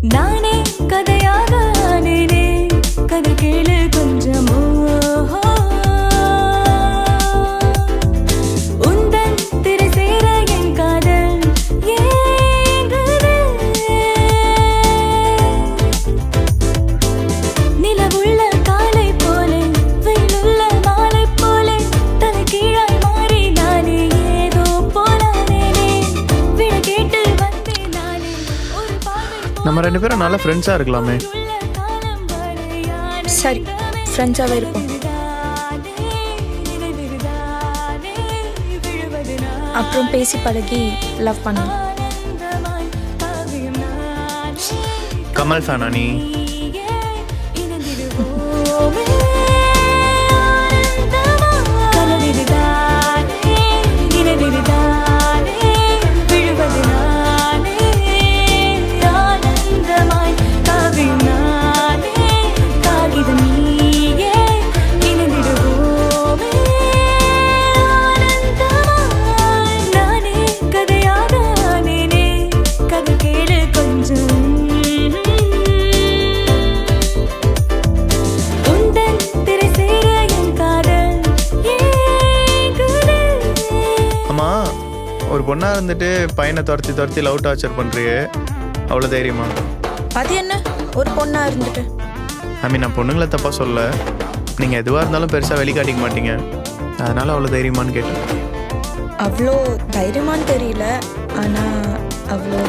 நானே கதையாக ஆனேனே கதை கேளு கொஞ்சமோ உந்தன் திரை சேர என் காதல் ஏங்குது நிலவுள்ள காலை போலே வெயிலுள்ள மாலை போலே தலை கீழாய் மாறி நானே ஏதோ போலானேனே விட கேட்டு வந்தேன் நானே ஒரு பார்வை நம்ம ரெண்டு பேரும் நல்ல ஃப்ரெண்ட்ஸாக இருக்கலாமே. சரி, ஃப்ரெண்ட்ஸாகவே இருப்போம். அப்புறம் பேசி பழகி லவ் பண்ணலாம். கமல் ஃபேனா நீ? ஒரு பொண்ணா இருந்துட்டு பையனை துரத்தி லவ் டார்ச்சர் பண்றியே, அவ்வளோ தைரியமா? அது என்ன ஒரு பொண்ணா இருந்துட்டு? நான் பொண்ணுங்களை தப்பா சொல்ல, நீங்க எதுவா இருந்தாலும் பெருசா வெளிக்காட்டிக்க மாட்டீங்க, அதனால அவ்வளோ தைரியமான்னு கேட்டேன். அவ்வளோ தைரியமான்னு தெரியல, ஆனா அவ்வளோ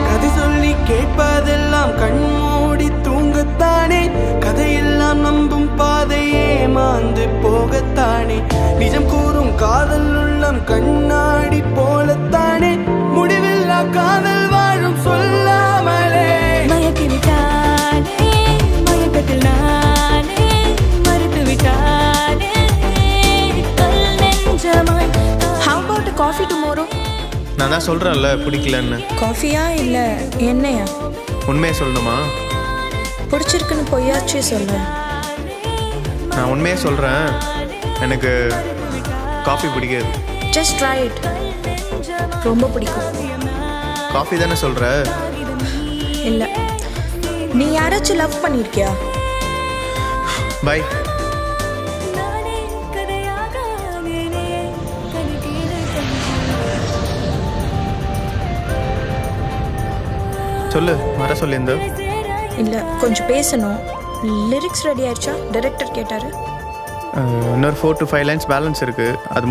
கதை சொல்லி கேட்பதெல்லாம் கண்மூடி தூங்கத்தானே, கதையெல்லாம் நம்பும் பாதையே மாந்து போகத்தானே, நிஜம் கூறும் காதல் உள்ளம் கண்ணாடி போலத்தானே, முடிவில்லா காதல் வாழும் சொல்லாமலே மயக்கிவிட்டானே மயக்கத்தில் நானே மறுத்து விட்டானே கல் நெஞ்சமாய். How about a coffee tomorrow? நான் தான் சொல்றேன்ல பிடிக்கலன்னு. காஃபியா இல்ல என்னையா? உண்மையை சொல்லணுமா? பிடிச்சிருக்குன்னு பொய்யாச்சே சொல்ல. நான் உண்மையே சொல்றேன், எனக்கு காஃபி பிடிக்காது. ஜஸ்ட் ட்ரை இட், ரொம்ப பிடிக்கும். காஃபி தானே சொல்ற? இல்ல, நீ யாராச்சும் லவ் பண்ணிருக்கியா? பை. சொல்லு, வர சொல்லியிருந்த. இல்ல, கொஞ்சம் பேசணும். லிரிக்ஸ் ரெடி ஆயிடுச்சா? டைரக்டர் கேட்டாரு. இன்னொரு 4 to 5 lines பேலன்ஸ் இருக்கு, அது